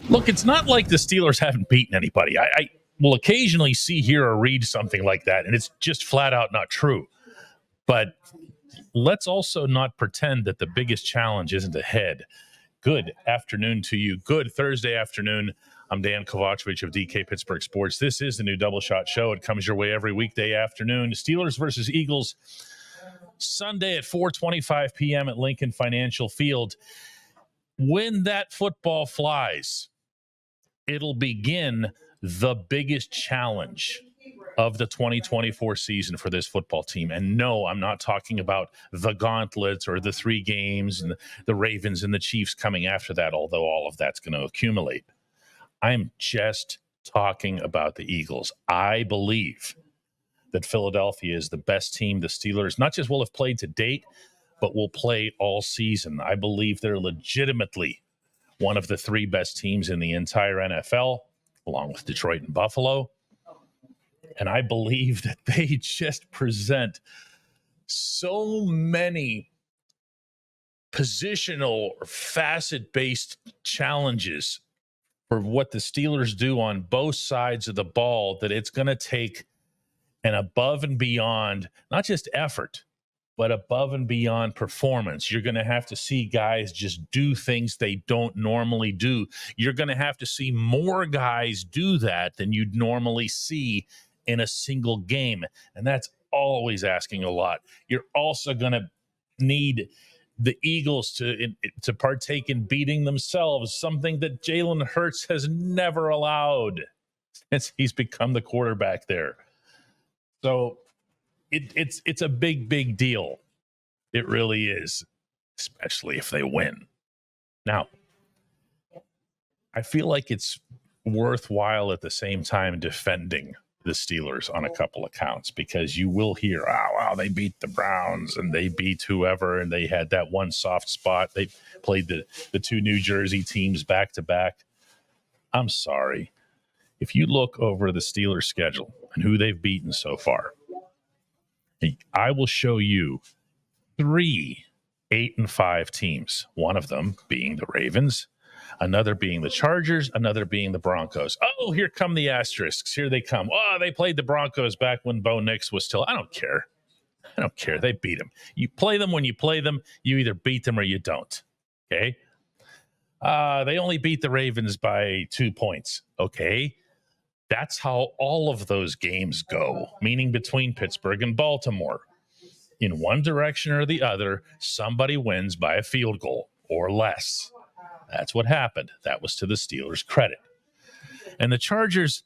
Look, it's not like the Steelers haven't beaten anybody. I will occasionally see, hear, or read something like that, and it's just flat out not true. But let's also not pretend that the biggest challenge isn't ahead. Good afternoon to you. Good Thursday afternoon. I'm Dejan Kovacevic of DK Pittsburgh Sports. This is the new Double Shot Show. It comes your way every weekday afternoon. Steelers versus Eagles, Sunday at 4:25 p.m. at Lincoln Financial Field. When that football flies, it'll begin the biggest challenge of the 2024 season for this football team. And no, I'm not talking about the gauntlets or the 3 games and the Ravens and the Chiefs coming after that, although all of that's going to accumulate. I'm just talking about the Eagles. I believe that Philadelphia is the best team the Steelers not just will have played to date, but will play all season. I believe they're legitimately one of the 3 best teams in the entire NFL, along with Detroit and Buffalo. And I believe that they just present so many positional or facet-based challenges for what the Steelers do on both sides of the ball that it's going to take an above and beyond, not just effort, but above and beyond performance. You're going to have to see guys just do things they don't normally do. You're going to have to see more guys do that than you'd normally see in a single game. And that's always asking a lot. You're also going to need the Eagles to partake in beating themselves, something that Jalen Hurts has never allowed since he's become the quarterback there. So it's a big deal. It really is, especially if they win. Now, I feel like it's worthwhile at the same time defending the Steelers on a couple of counts, because you will hear, oh, wow, they beat the Browns and they beat whoever, and they had that one soft spot. They played the 2 New Jersey teams back to back. I'm sorry. If you look over the Steelers schedule and who they've beaten so far, I will show you 3 8-5 teams, one of them being the Ravens, another being the Chargers, another being the Broncos. Oh, here come the asterisks. Here they come. Oh, they played the Broncos back when Bo Nix was still. I don't care. They beat them. You play them when you play them. You either beat them or you don't. Okay? They only beat the Ravens by 2 points. Okay? That's how all of those games go, meaning between Pittsburgh and Baltimore. In one direction or the other, somebody wins by a field goal or less. That's what happened. That was to the Steelers' credit. And the Chargers,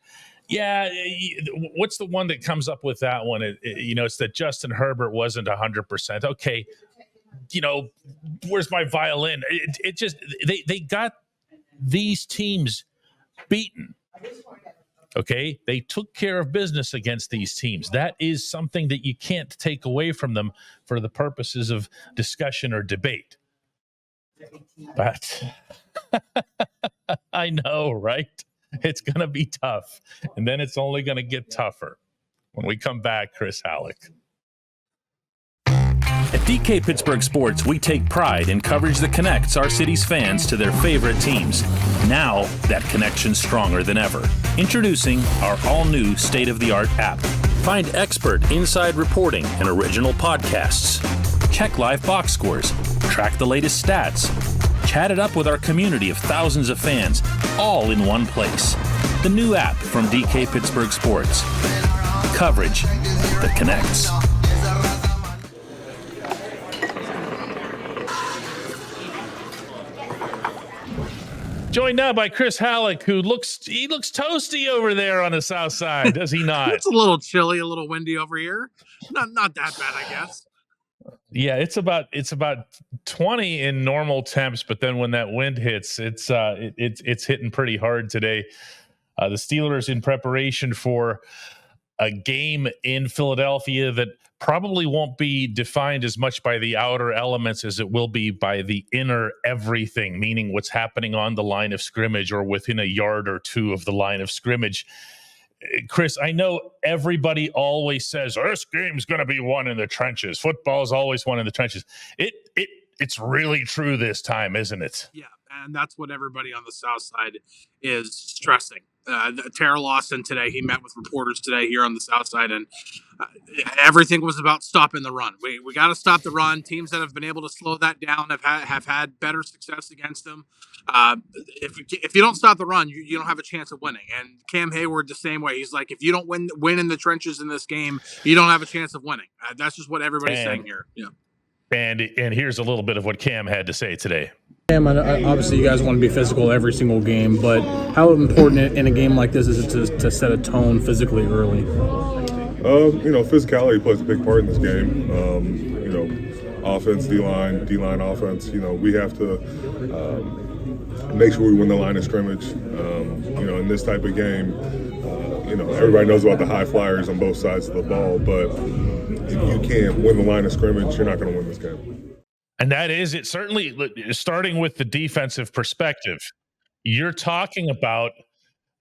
what's the one that comes up with that one? It's that Justin Herbert wasn't 100%. Okay, where's my violin? It just, they got these teams beaten. Okay, they took care of business against these teams. That is something that you can't take away from them for the purposes of discussion or debate. But I know, right? It's going to be tough. And then it's only going to get tougher. When we come back, Chris Halleck. At DK Pittsburgh Sports, we take pride in coverage that connects our city's fans to their favorite teams. Now, that connection's stronger than ever. Introducing our all-new state-of-the-art app. Find expert inside reporting and original podcasts. Check live box scores. Track the latest stats. Chat it up with our community of thousands of fans, all in one place. The new app from DK Pittsburgh Sports. Coverage that connects. Joined now by Chris Halleck, who looks toasty over there on the south side, does he not? It's a little chilly, a little windy over here. Not that bad, I guess. Yeah, it's about 20 in normal temps, but then when that wind hits, it's hitting pretty hard today. The Steelers in preparation for a game in Philadelphia that probably won't be defined as much by the outer elements as it will be by the inner everything, meaning what's happening on the line of scrimmage or within a yard or two of the line of scrimmage. Chris, I know everybody always says, this game's going to be won in the trenches. Football's always won in the trenches. It's really true this time, isn't it? Yeah, And that's what everybody on the south side is stressing. Tara Lawson today, he met with reporters today here on the south side, and everything was about stopping the run. We got to stop the run. Teams that have been able to slow that down have had better success against them. If you don't stop the run, you don't have a chance of winning. And Cam Hayward the same way. He's like, if you don't win in the trenches in this game, you don't have a chance of winning. That's just what everybody's saying here. Yeah. And here's a little bit of what Cam had to say today. Cam, obviously you guys want to be physical every single game, but how important in a game like this is it to set a tone physically early? Physicality plays a big part in this game. Offense, D-line offense. We have to make sure we win the line of scrimmage. In this type of game, everybody knows about the high flyers on both sides of the ball, but if you can't win the line of scrimmage, you're not going to win this game. And that is it. Certainly, starting with the defensive perspective, you're talking about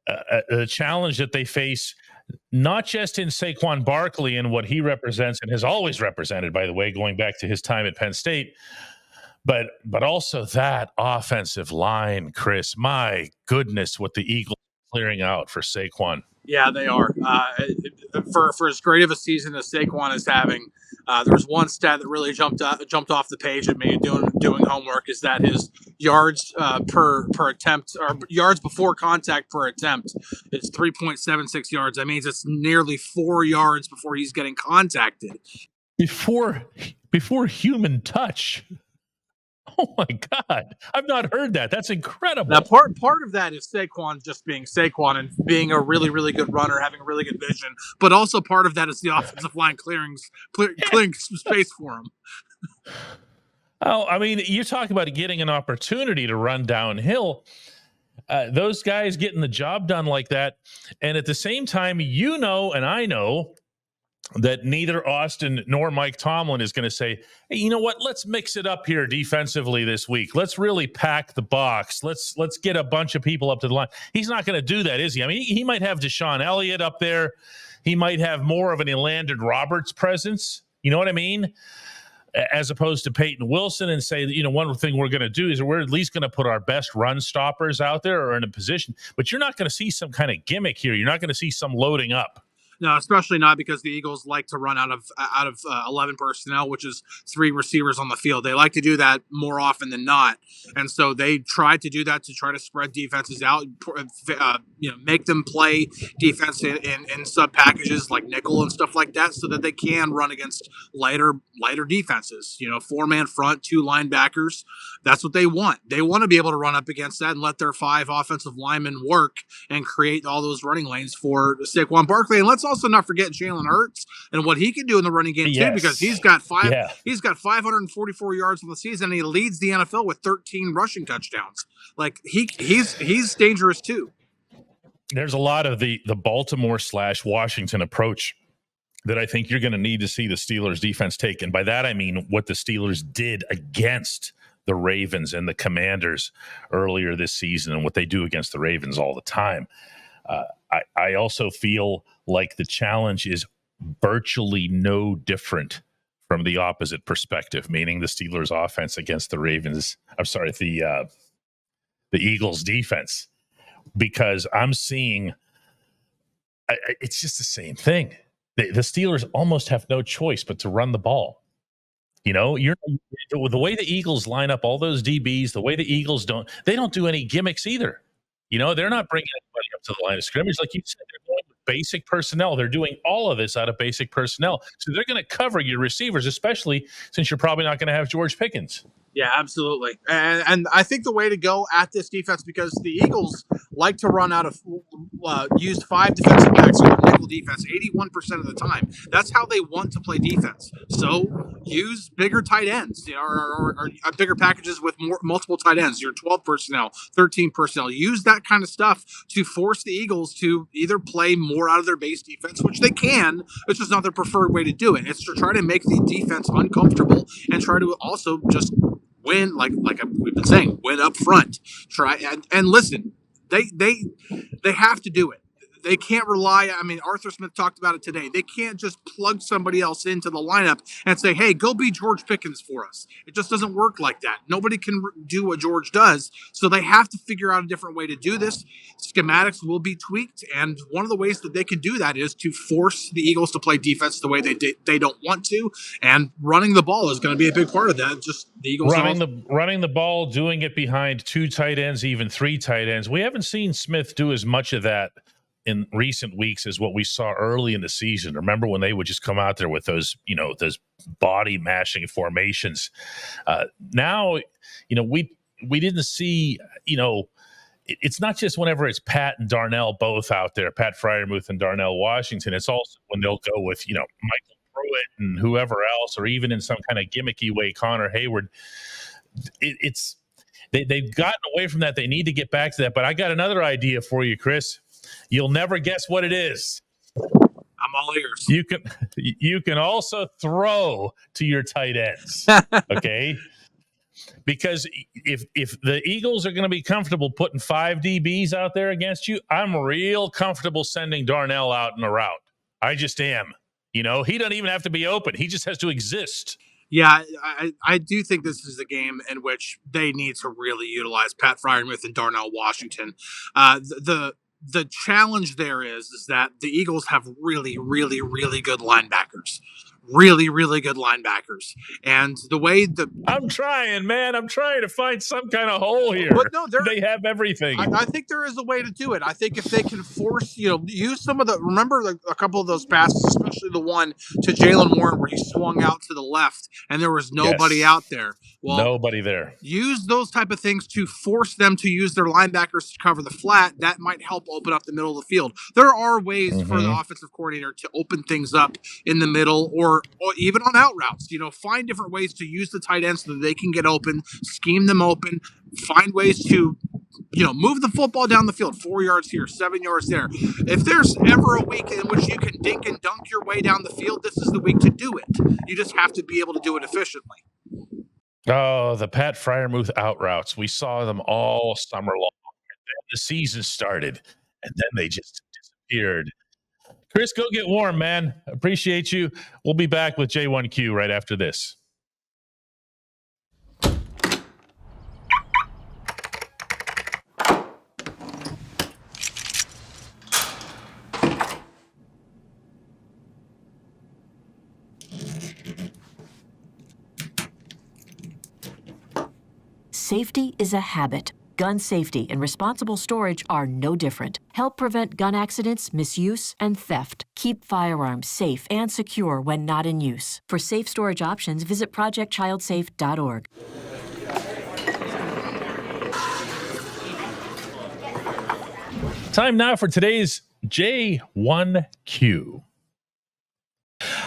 the challenge that they face, not just in Saquon Barkley and what he represents and has always represented, by the way, going back to his time at Penn State, but also that offensive line, Chris. My goodness, what the Eagles are clearing out for Saquon. Yeah, they are. For as great of a season as Saquon is having, there's one stat that really jumped off the page at me doing homework, is that his yards per attempt, or yards before contact per attempt, is 3.76 yards. That means it's nearly 4 yards before he's getting contacted. Before human touch. Oh my God. I've not heard that. That's incredible. Now, part of that is Saquon just being Saquon and being a really, really good runner, having a really good vision. But also part of that is the offensive line clearing some space for him. Oh, I mean, you're talking about getting an opportunity to run downhill. Those guys getting the job done like that. And at the same time, and I know that neither Austin nor Mike Tomlin is going to say, hey, you know what? Let's mix it up here defensively this week. Let's really pack the box. Let's get a bunch of people up to the line. He's not going to do that, is he? I mean, he might have Deshaun Elliott up there. He might have more of an Elandon Roberts presence. You know what I mean? As opposed to Peyton Wilson, and say, one thing we're going to do is we're at least going to put our best run stoppers out there or in a position. But you're not going to see some kind of gimmick here. You're not going to see some loading up. No, especially not because the Eagles like to run out of 11 personnel, which is 3 receivers on the field. They like to do that more often than not, and so they try to do that to try to spread defenses out, make them play defense in sub packages like nickel and stuff like that, so that they can run against lighter defenses. 4-man front, 2 linebackers. That's what they want. They want to be able to run up against that and let their 5 offensive linemen work and create all those running lanes for Saquon Barkley. And let's also not forget Jalen Hurts and what he can do in the running game too, because he's got 544 yards for the season, and he leads the NFL with 13 rushing touchdowns. Like he's dangerous too. There's a lot of the Baltimore/Washington approach that I think you're going to need to see the Steelers defense take. And by that, I mean what the Steelers did against the Ravens and the Commanders earlier this season and what they do against the Ravens all the time. I also feel like the challenge is virtually no different from the opposite perspective, meaning the Steelers offense against the Ravens. I'm sorry, the Eagles defense, because I'm seeing it's just the same thing. The Steelers almost have no choice but to run the ball. You're the way the Eagles line up all those DBs, the way the Eagles don't do any gimmicks either. They're not bringing anybody up to the line of scrimmage. Like you said, they're going with basic personnel. They're doing all of this out of basic personnel. So they're going to cover your receivers, especially since you're probably not going to have George Pickens. Yeah, absolutely. And I think the way to go at this defense, because the Eagles like to run out of use 5 defensive backs in their nickel defense 81% of the time. That's how they want to play defense. So use bigger tight ends, or bigger packages with multiple tight ends. Your 12 personnel, 13 personnel. Use that kind of stuff to force the Eagles to either play more out of their base defense, which they can. It's just not their preferred way to do it. It's to try to make the defense uncomfortable and try to also just win, like we've been saying, win up front. Try and listen. They have to do it. they can't rely. I mean, Arthur Smith talked about it today. They can't just plug somebody else into the lineup and say, hey, go be George Pickens for us. It just doesn't work like that. Nobody can do what George does. So they have to figure out a different way to do this. Schematics will be tweaked. And one of the ways that they can do that is to force the Eagles to play defense the way they don't want to. And running the ball is going to be a big part of that. Just the Eagles running the ball, doing it behind 2 tight ends, even 3 tight ends. We haven't seen Smith do as much of that in recent weeks as what we saw early in the season. Remember when they would just come out there with those body mashing formations. Now, we didn't see, it's not just whenever it's Pat and Darnell both out there, Pat Freiermuth and Darnell Washington. It's also when they'll go with, Michael Pruitt and whoever else, or even in some kind of gimmicky way, Connor Hayward. They've gotten away from that. They need to get back to that. But I got another idea for you, Chris. You'll never guess what it is. I'm all ears. You can also throw to your tight ends. Okay. Because if the Eagles are going to be comfortable putting 5 DBs out there against you, I'm real comfortable sending Darnell out in a route. I just am. He doesn't even have to be open. He just has to exist. Yeah, I do think this is a game in which they need to really utilize Pat Freiermuth and Darnell Washington. The challenge there is that the Eagles have really, really, really good linebackers. Really, really good linebackers. And the way I'm trying, man. I'm trying to find some kind of hole here. But no, they have everything. I think there is a way to do it. I think if they can force, use some of remember a couple of those passes, especially the one to Jaylen Warren where he swung out to the left and there was nobody out there. Well, nobody there. Use those type of things to force them to use their linebackers to cover the flat. That might help open up the middle of the field. There are ways for the offensive coordinator to open things up in the middle or even on out routes. Find different ways to use the tight ends so that they can get open, scheme them open, find ways to move the football down the field, 4 yards here, 7 yards there. If there's ever a week in which you can dink and dunk your way down the field, this is the week to do it. You just have to be able to do it efficiently. Oh, the Pat Freiermuth out routes. We saw them all summer long. And then the season started, and then they just disappeared. Chris, go get warm, man. Appreciate you. We'll be back with J1Q right after this. Safety is a habit. Gun safety and responsible storage are no different. Help prevent gun accidents, misuse, and theft. Keep firearms safe and secure when not in use. For safe storage options, visit projectchildsafe.org. Time now for today's J1Q.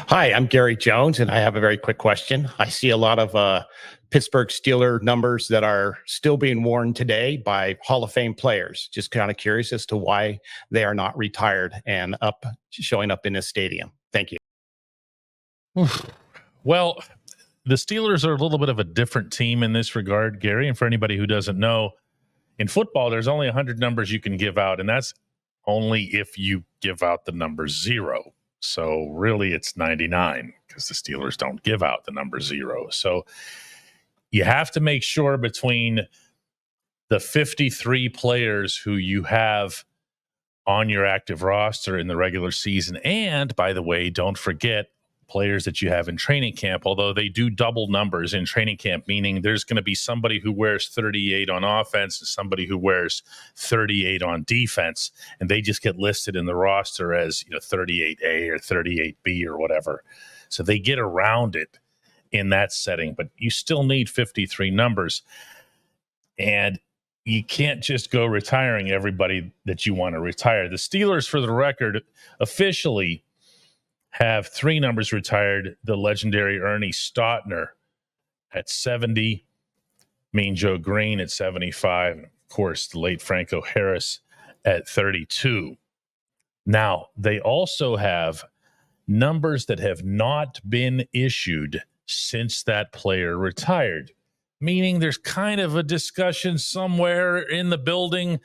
Hi, I'm Gary Jones, and I have a very quick question. I see a lot of Pittsburgh Steeler numbers that are still being worn today by Hall of Fame players. Just kind of curious as to why they are not retired and showing up in this stadium. Thank you. Well, the Steelers are a little bit of a different team in this regard, Gary. And for anybody who doesn't know, in football, there's only 100 numbers you can give out, and that's only if you give out the number 0. So really it's 99 because the Steelers don't give out the number 0. So you have to make sure between the 53 players who you have on your active roster in the regular season, and by the way, don't forget players that you have in training camp, although they do double numbers in training camp, meaning there's going to be somebody who wears 38 on offense and somebody who wears 38 on defense, and they just get listed in the roster as 38A or 38B or whatever. So they get around it in that setting, but you still need 53 numbers. And you can't just go retiring everybody that you want to retire. The Steelers, for the record, officially have 3 numbers retired. The legendary Ernie Stautner at 70, Mean Joe Green at 75, and of course, the late Franco Harris at 32. Now, they also have numbers that have not been issued since that player retired, meaning there's kind of a discussion somewhere in the building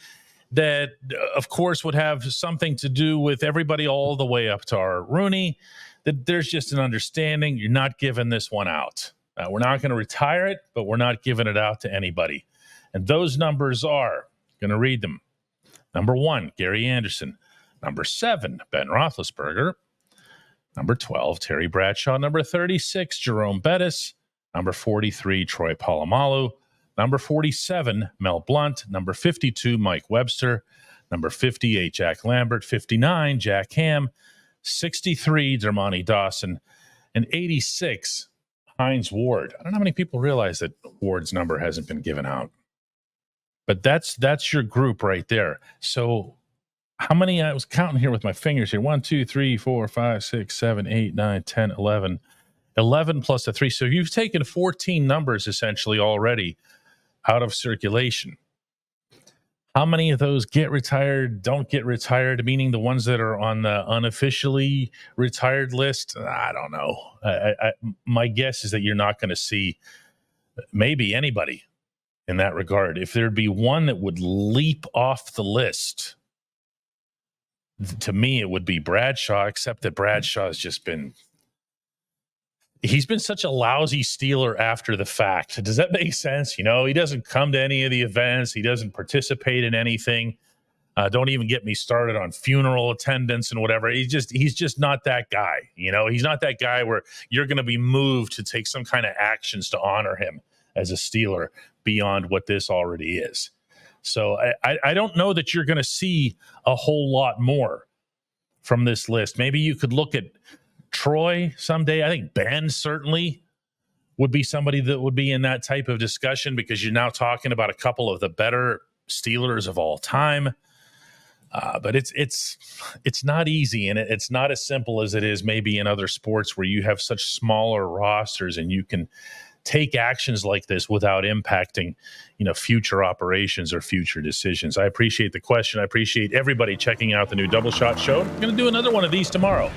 that, of course, would have something to do with everybody all the way up to our Rooney, that there's just an understanding you're not giving this one out. We're not going to retire it, but we're not giving it out to anybody. And those numbers are, going to read them. Number 1, Gary Anderson. Number 7, Ben Roethlisberger. Number 12, Terry Bradshaw. Number 36, Jerome Bettis. Number 43, Troy Polamalu. Number 47, Mel Blount. Number 52, Mike Webster. Number 58, Jack Lambert. 59, Jack Ham. 63, Dermontti Dawson. And 86, Hines Ward. I don't know how many people realize that Ward's number hasn't been given out. But that's your group right there. So how many? I was counting here with my fingers here. 1, 2, 3, 4, 5, 6, 7, 8, 9, 10, 11. 11 plus the 3. So you've taken 14 numbers essentially already out of circulation. How many of those get retired, don't get retired, meaning the ones that are on the unofficially retired list? I don't know. My guess is that you're not going to see maybe anybody in that regard. If there'd be one that would leap off the list, to me, it would be Bradshaw, except that Bradshaw has just been, he's been such a lousy Steeler after the fact. Does that make sense? You know, he doesn't come to any of the events. He doesn't participate in anything. Don't even get me started on funeral attendance and whatever. He's just not that guy. You know, he's not that guy where you're going to be moved to take some kind of actions to honor him as a Steeler beyond what this already is. So I don't know that you're going to see a whole lot more from this list. Maybe you could look at Troy someday. I think Ben certainly would be somebody that would be in that type of discussion, because you're now talking about a couple of the better Steelers of all time. But it's not easy, and it's not as simple as it is maybe in other sports where you have such smaller rosters and you can take actions like this without impacting, future operations or future decisions. I appreciate the question. I appreciate everybody checking out the new Double Shot Show. I'm going to do another one of these tomorrow.